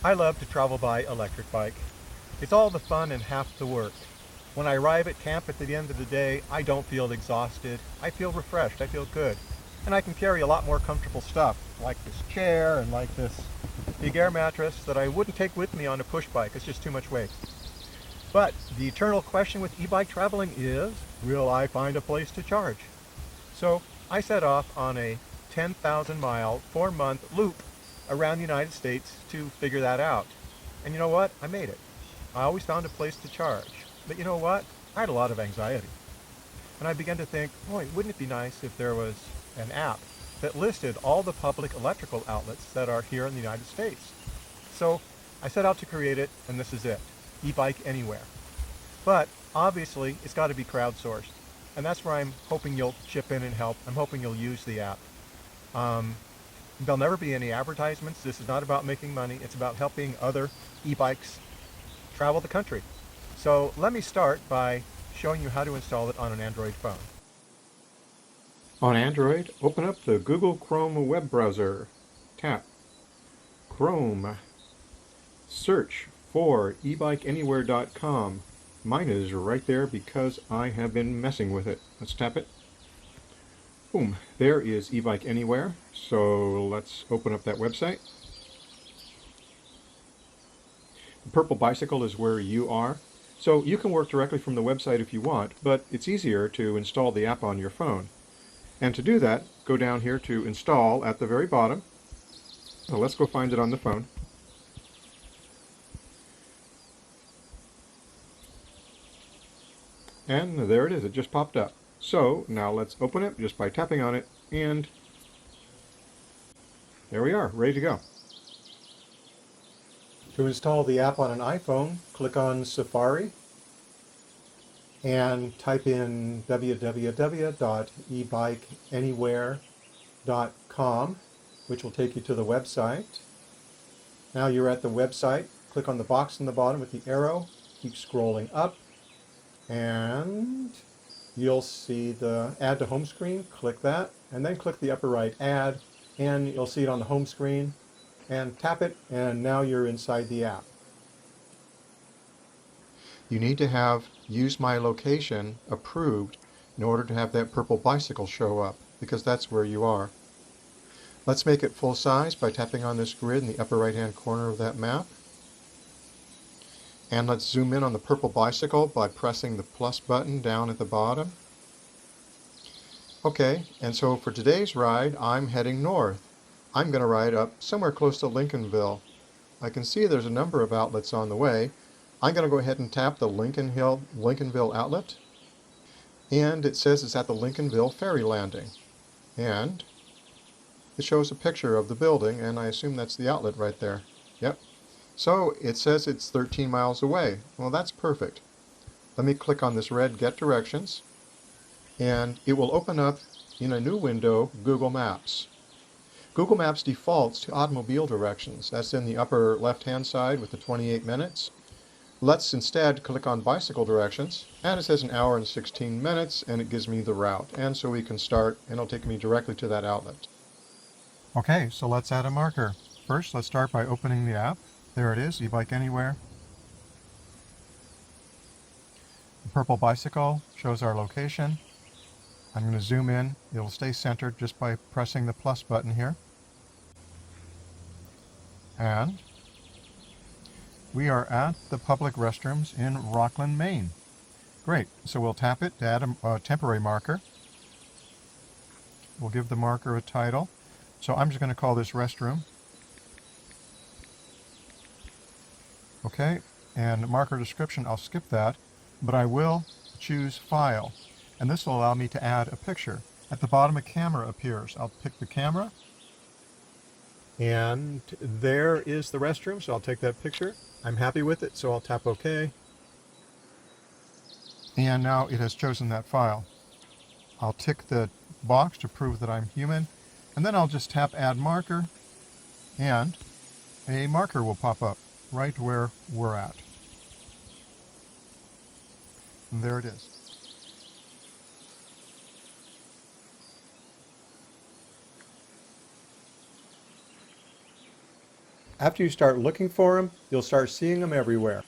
I love to travel by electric bike. It's all the fun and half the work. When I arrive at camp at the end of the day, I don't feel exhausted. I feel refreshed. I feel good. And I can carry a lot more comfortable stuff, like this chair and like this big air mattress that I wouldn't take with me on a push bike. It's just too much weight. But the eternal question with e-bike traveling is, will I find a place to charge? So I set off on a 10,000 mile, 4-month loop around the United States to figure that out. And you know what? I made it. I always found a place to charge. But you know what? I had a lot of anxiety. And I began to think, boy, wouldn't it be nice if there was an app that listed all the public electrical outlets that are here in the United States. So I set out to create it, and this is it, ebikeanywhere. But obviously, it's got to be crowdsourced. And that's where I'm hoping you'll chip in and help. I'm hoping you'll use the app. There'll never be any advertisements. This is not about making money. It's about helping other e-bikes travel the country. So let me start by showing you how to install it on an Android phone. On Android, open up the Google Chrome web browser. Tap Chrome. Search for ebikeanywhere.com. Mine is right there because I have been messing with it. Let's tap it. Boom, there is eBike Anywhere. So let's open up that website. The purple bicycle is where you are. So you can work directly from the website if you want, but it's easier to install the app on your phone. And to do that, go down here to Install at the very bottom. Now let's go find it on the phone. And there it is, it just popped up. So now let's open it just by tapping on it, and there we are, ready to go. To install the app on an iPhone, click on Safari and type in www.ebikeanywhere.com, which will take you to the website. Now you're at the website, click on the box in the bottom with the arrow, keep scrolling up, and you'll see the Add to Home Screen. Click that, and then click the upper right Add, and you'll see it on the home screen. And tap it, and now you're inside the app. You need to have Use My Location approved in order to have that purple bicycle show up, because that's where you are. Let's make it full size by tapping on this grid in the upper right hand corner of that map. And let's zoom in on the purple bicycle by pressing the plus button down at the bottom. Okay, and so for today's ride, I'm heading north. I'm going to ride up somewhere close to Lincolnville. I can see there's a number of outlets on the way. I'm going to go ahead and tap the Lincolnville outlet. And it says it's at the Lincolnville ferry landing. And it shows a picture of the building, and I assume that's the outlet right there. Yep. So it says it's 13 miles away. Well, that's perfect. Let me click on this red Get Directions, and it will open up in a new window Google Maps. Google Maps defaults to automobile directions. That's in the upper left-hand side with the 28 minutes. Let's instead click on bicycle directions, and it says an hour and 16 minutes, and it gives me the route. And so we can start, and it'll take me directly to that outlet. Okay, so let's add a marker. First, let's start by opening the app. There it is, eBike Anywhere. The purple bicycle shows our location. I'm going to zoom in. It'll stay centered just by pressing the plus button here. And we are at the public restrooms in Rockland, Maine. Great. So we'll tap it to add a temporary marker. We'll give the marker a title. So I'm just going to call this restroom. Okay, and marker description, I'll skip that, but I will choose File. And this will allow me to add a picture. At the bottom, a camera appears. I'll pick the camera. And there is the restroom, so I'll take that picture. I'm happy with it, so I'll tap OK. And now it has chosen that file. I'll tick the box to prove that I'm human, and then I'll just tap Add Marker, and a marker will pop up right where we're at. And there it is. After you start looking for them, you'll start seeing them everywhere.